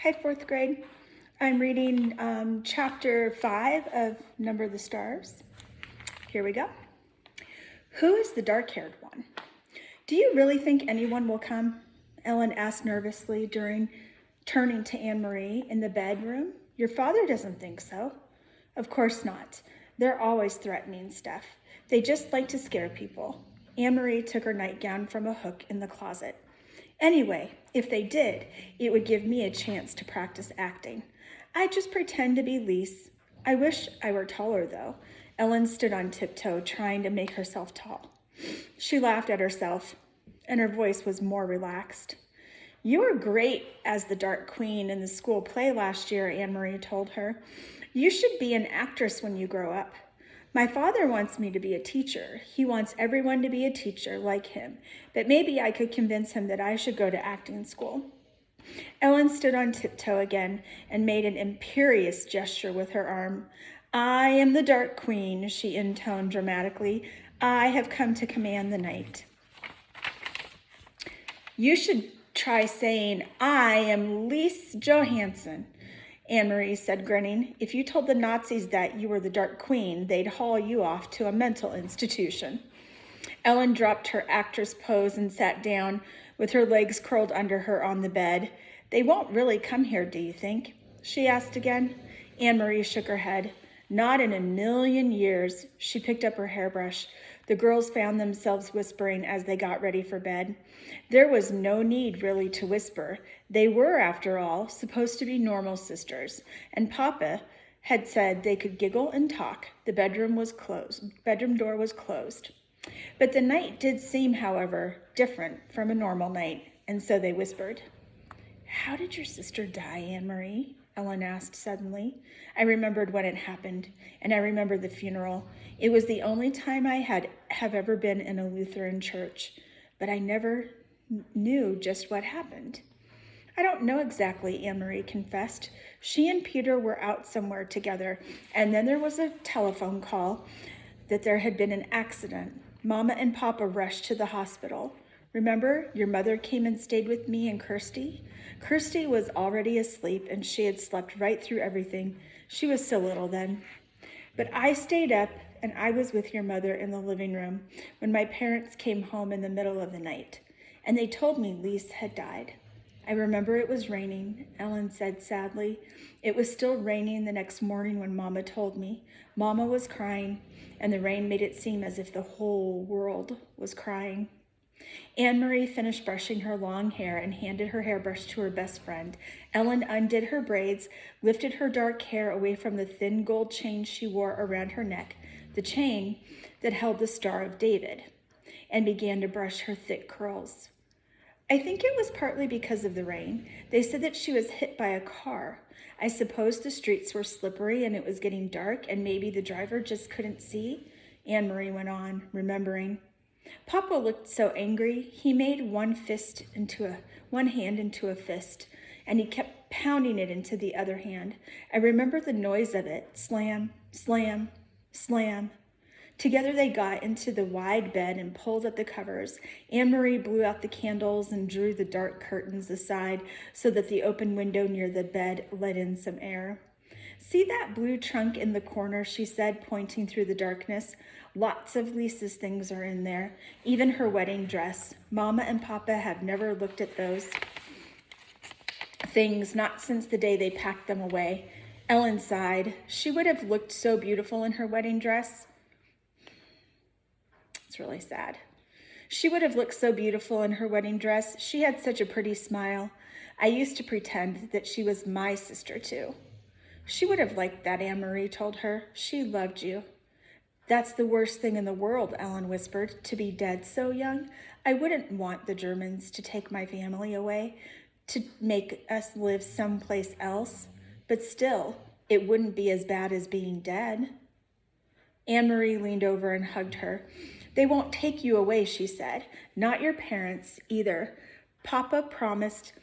Hi, fourth grade. I'm reading chapter 5 of Number the Stars. Here we go. Who is the dark-haired one? Do you really think anyone will come? Ellen asked nervously during turning to Anne-Marie in the bedroom. Your father doesn't think so. Of course not. They're always threatening stuff. They just like to scare people. Anne-Marie took her nightgown from a hook in the closet. Anyway, if they did, it would give me a chance to practice acting. I'd just pretend to be Lise. I wish I were taller, though. Ellen stood on tiptoe, trying to make herself tall. She laughed at herself, and her voice was more relaxed. You were great as the Dark Queen in the school play last year, Anne-Marie told her. You should be an actress when you grow up. My father wants me to be a teacher. He wants everyone to be a teacher like him, but maybe I could convince him that I should go to acting school. Ellen stood on tiptoe again and made an imperious gesture with her arm. I am the Dark Queen, she intoned dramatically. I have come to command the night. You should try saying, I am Lise Johansson, Anne-Marie said, grinning. If you told the Nazis that you were the Dark Queen, they'd haul you off to a mental institution. Ellen dropped her actress pose and sat down with her legs curled under her on the bed. They won't really come here, do you think? She asked again. Anne-Marie shook her head. Not in a million years. She picked up her hairbrush. The girls found themselves whispering as they got ready for bed. There was no need really to whisper. They were, after all, supposed to be normal sisters, and Papa had said they could giggle and talk. The bedroom door was closed. But the night did seem, however, different from a normal night, and so they whispered. Have your sister die, Anne-Marie? Ellen asked suddenly. I remembered when it happened, and I remembered the funeral. It was the only time I have ever been in a Lutheran church, but I never knew just what happened. I don't know exactly, Anne-Marie confessed. She and Peter were out somewhere together, and then there was a telephone call that there had been an accident. Mama and Papa rushed to the hospital. Remember, your mother came and stayed with me and Kirsty? Kirsty was already asleep, and she had slept right through everything. She was so little then. But I stayed up, and I was with your mother in the living room when my parents came home in the middle of the night, and they told me Lise had died. I remember it was raining, Ellen said sadly. It was still raining the next morning when Mama told me. Mama was crying, and the rain made it seem as if the whole world was crying. Anne-Marie finished brushing her long hair and handed her hairbrush to her best friend. Ellen undid her braids, lifted her dark hair away from the thin gold chain she wore around her neck, the chain that held the Star of David, and began to brush her thick curls. I think it was partly because of the rain. They said that she was hit by a car. I suppose the streets were slippery and it was getting dark and maybe the driver just couldn't see, Anne-Marie went on, remembering. Papa looked so angry. He made one hand into a fist, and he kept pounding it into the other hand. I remember the noise of it, slam, slam, slam. Together they got into the wide bed and pulled up the covers. Anne-Marie blew out the candles and drew the dark curtains aside so that the open window near the bed let in some air. See that blue trunk in the corner, she said, pointing through the darkness. Lots of Lisa's things are in there, even her wedding dress. Mama and Papa have never looked at those things, not since the day they packed them away. Ellen sighed. She would have looked so beautiful in her wedding dress. It's really sad. She would have looked so beautiful in her wedding dress. She had such a pretty smile. I used to pretend that she was my sister, too. She would have liked that, Anne-Marie told her. She loved you. That's the worst thing in the world, Ellen whispered, to be dead so young. I wouldn't want the Germans to take my family away, to make us live someplace else. But still, it wouldn't be as bad as being dead. Anne-Marie leaned over and hugged her. They won't take you away, she said. Not your parents either. Papa promised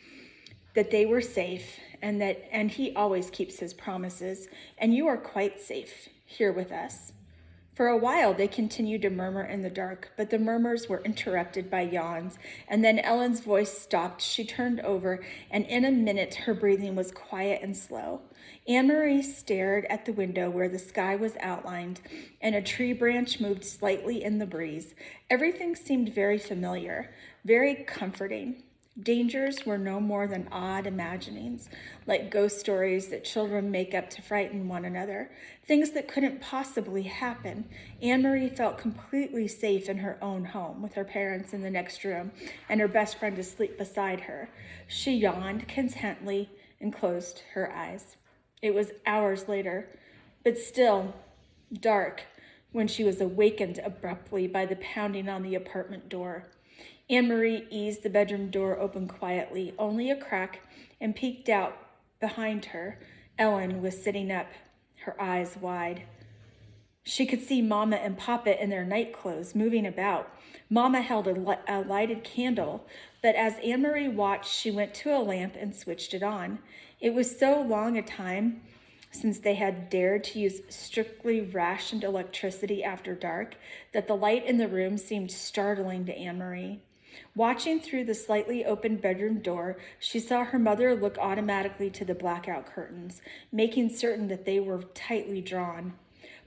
that they were safe, and he always keeps his promises, and you are quite safe here with us. For a while, they continued to murmur in the dark, but the murmurs were interrupted by yawns, and then Ellen's voice stopped. She turned over, and in a minute, her breathing was quiet and slow. Anne-Marie stared at the window where the sky was outlined, and a tree branch moved slightly in the breeze. Everything seemed very familiar, very comforting. Dangers were no more than odd imaginings, like ghost stories that children make up to frighten one another, things that couldn't possibly happen. Anne-Marie felt completely safe in her own home, with her parents in the next room and her best friend asleep beside her. She yawned contentedly and closed her eyes. It was hours later, but still dark, when she was awakened abruptly by the pounding on the apartment door. Anne-Marie eased the bedroom door open quietly, only a crack, and peeked out behind her. Ellen was sitting up, her eyes wide. She could see Mama and Papa in their night clothes moving about. Mama held a lighted candle, but as Anne-Marie watched, she went to a lamp and switched it on. It was so long a time since they had dared to use strictly rationed electricity after dark that the light in the room seemed startling to Anne-Marie. Watching through the slightly open bedroom door, she saw her mother look automatically to the blackout curtains, making certain that they were tightly drawn.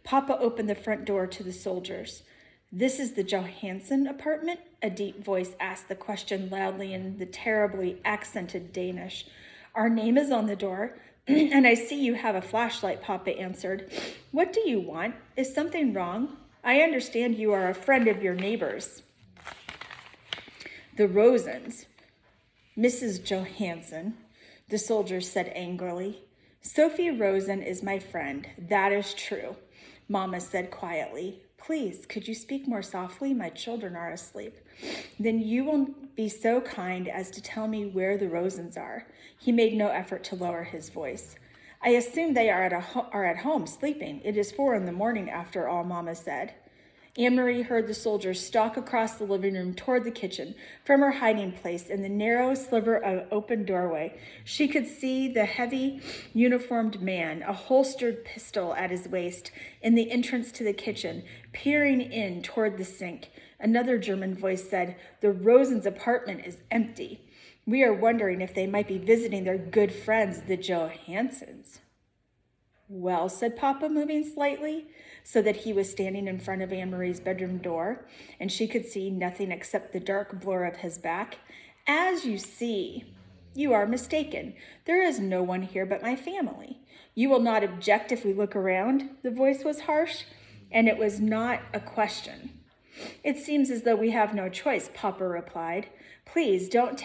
Papa opened the front door to the soldiers. "This is the Johansson apartment?" A deep voice asked the question loudly in the terribly accented Danish. "Our name is on the door, and I see you have a flashlight," Papa answered. "What do you want? Is something wrong? I understand you are a friend of your neighbors, the Rosens." "Mrs. Johansson," the soldier said angrily. "Sophie Rosen is my friend. That is true," Mama said quietly. "Please, could you speak more softly? My children are asleep." "Then you will be so kind as to tell me where the Rosens are." He made no effort to lower his voice. "I assume they are at home sleeping. It is 4 a.m. after all," Mama said. Anne-Marie heard the soldier stalk across the living room toward the kitchen from her hiding place in the narrow sliver of open doorway. She could see the heavy, uniformed man, a holstered pistol at his waist, in the entrance to the kitchen, peering in toward the sink. Another German voice said, "The Rosens' apartment is empty. We are wondering if they might be visiting their good friends, the Johansons." "Well," said Papa, moving slightly, so that he was standing in front of Anne-Marie's bedroom door, and she could see nothing except the dark blur of his back. "As you see, you are mistaken. There is no one here but my family. You will not object if we look around?" The voice was harsh, and it was not a question. "It seems as though we have no choice," Papa replied. "Please don't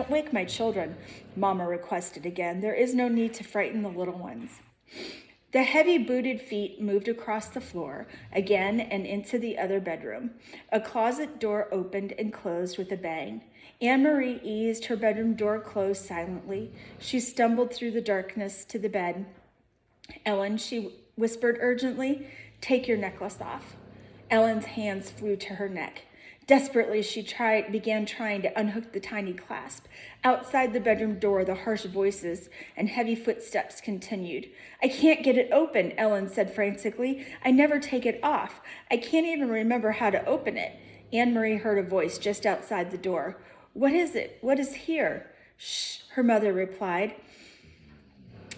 wake my children," Mama requested again. "There is no need to frighten the little ones." The heavy booted feet moved across the floor again and into the other bedroom. A closet door opened and closed with a bang. Anne-Marie eased her bedroom door closed silently. She stumbled through the darkness to the bed. "Ellen," she whispered urgently, "take your necklace off." Ellen's hands flew to her neck. Desperately, she began trying to unhook the tiny clasp. Outside the bedroom door, the harsh voices and heavy footsteps continued. "I can't get it open," Ellen said frantically. "I never take it off. I can't even remember how to open it." Anne-Marie heard a voice just outside the door. "What is it? What is here?" "Shh," her mother replied.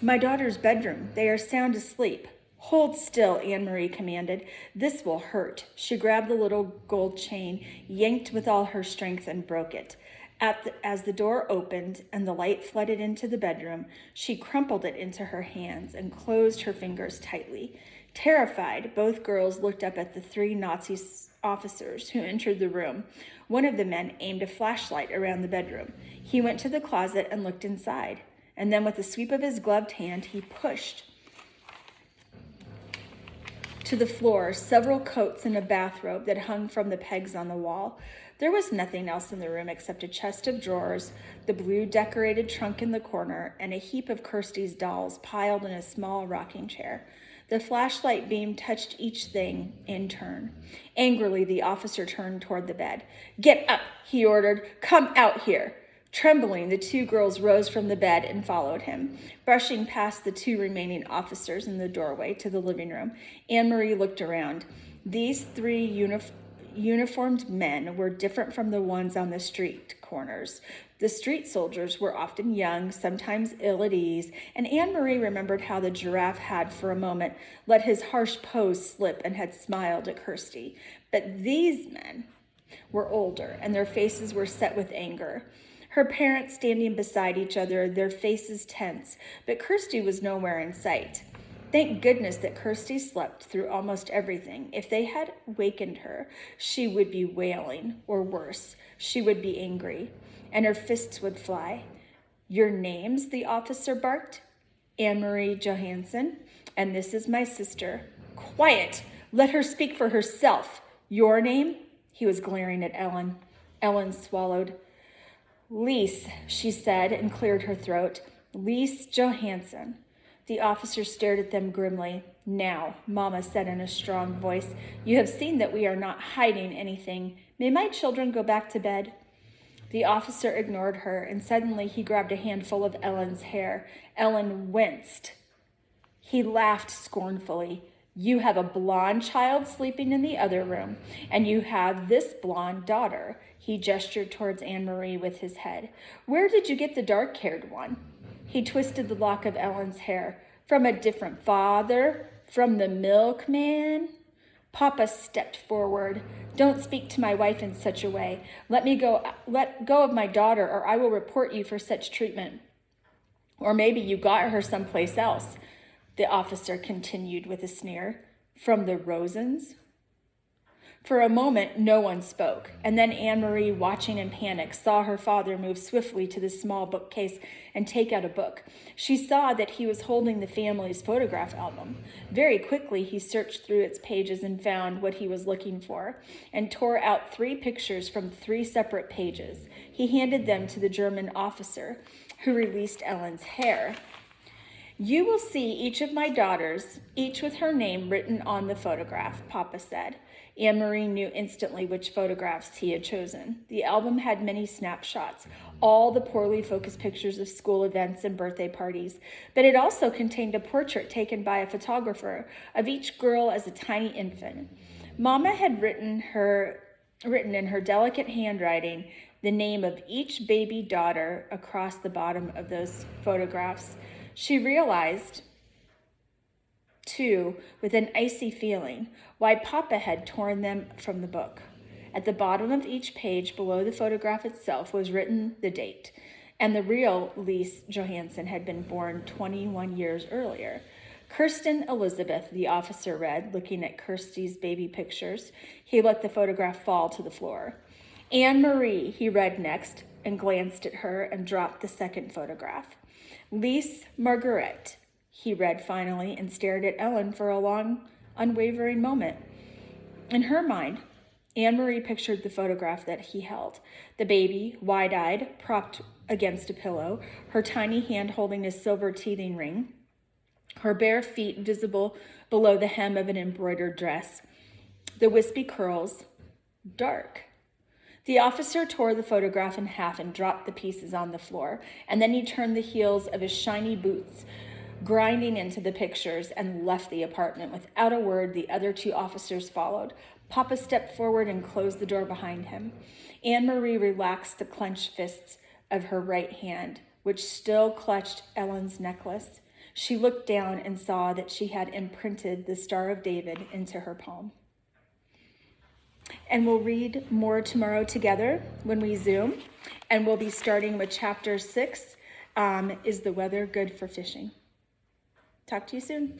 "My daughter's bedroom. They are sound asleep." "Hold still," Anne-Marie commanded. "This will hurt." She grabbed the little gold chain, yanked with all her strength, and broke it. As the door opened and the light flooded into the bedroom, she crumpled it into her hands and closed her fingers tightly. Terrified, both girls looked up at the 3 Nazi officers who entered the room. One of the men aimed a flashlight around the bedroom. He went to the closet and looked inside, and then with a sweep of his gloved hand, he pushed to the floor several coats and a bathrobe that hung from the pegs on the wall. There was nothing else in the room except a chest of drawers, the blue decorated trunk in the corner, and a heap of Kirsty's dolls piled in a small rocking chair. The flashlight beam touched each thing in turn. Angrily, the officer turned toward the bed. "Get up," he ordered. "Come out here." Trembling, the two girls rose from the bed and followed him, brushing past the two remaining officers in the doorway to the living room. Anne-Marie looked around. These three uniformed men were different from the ones on the street corners. The street soldiers were often young, sometimes ill at ease, and Anne-Marie remembered how the giraffe had for a moment let his harsh pose slip and had smiled at Kirsty. But these men were older, and their faces were set with anger. Her parents standing beside each other, their faces tense, but Kirsty was nowhere in sight. Thank goodness that Kirsty slept through almost everything. If they had wakened her, she would be wailing, or worse, she would be angry, and her fists would fly. Your names, the officer barked. Anne-Marie Johansson, and this is my sister. Quiet! Let her speak for herself. Your name? He was glaring at Ellen. Ellen swallowed. Lise, she said, and cleared her throat. Lise Johansson. The officer stared at them grimly. Now, Mama said in a strong voice, you have seen that we are not hiding anything. May my children go back to bed? The officer ignored her, and suddenly he grabbed a handful of Ellen's hair. Ellen winced. He laughed scornfully. You have a blonde child sleeping in the other room, and you have this blonde daughter. He gestured towards Anne-Marie with his head. Where did you get the dark-haired one? He twisted the lock of Ellen's hair. From a different father? From the milkman? Papa stepped forward. Don't speak to my wife in such a way. Let go of my daughter, or I will report you for such treatment. Or maybe you got her someplace else. The officer continued with a sneer. From the Rosens? For a moment, no one spoke, and then Anne-Marie, watching in panic, saw her father move swiftly to the small bookcase and take out a book. She saw that he was holding the family's photograph album. Very quickly, he searched through its pages and found what he was looking for, and tore out 3 pictures from 3 separate pages. He handed them to the German officer, who released Ellen's hair. You will see each of my daughters, each with her name written on the photograph, Papa said. Anne-Marie knew instantly which photographs he had chosen. The album had many snapshots, all the poorly focused pictures of school events and birthday parties, but it also contained a portrait taken by a photographer of each girl as a tiny infant. Mama had written in her delicate handwriting the name of each baby daughter across the bottom of those photographs. She realized, too, with an icy feeling, why Papa had torn them from the book. At the bottom of each page, below the photograph itself, was written the date, and the real Lise Johansson had been born 21 years earlier. Kirsten Elizabeth, the officer read, looking at Kirsty's baby pictures. He let the photograph fall to the floor. Anne-Marie, he read next, and glanced at her and dropped the second photograph. Lise Marguerite, he read finally, and stared at Ellen for a long, unwavering moment. In her mind, Anne-Marie pictured the photograph that he held. The baby, wide-eyed, propped against a pillow, her tiny hand holding a silver teething ring, her bare feet visible below the hem of an embroidered dress. The wispy curls, dark. The officer tore the photograph in half and dropped the pieces on the floor, and then he turned the heels of his shiny boots, grinding into the pictures, and left the apartment. Without a word, the other 2 officers followed. Papa stepped forward and closed the door behind him. Anne-Marie relaxed the clenched fists of her right hand, which still clutched Ellen's necklace. She looked down and saw that she had imprinted the Star of David into her palm. And we'll read more tomorrow together when we Zoom, and we'll be starting with chapter 6, Is the Weather Good for Fishing? Talk to you soon.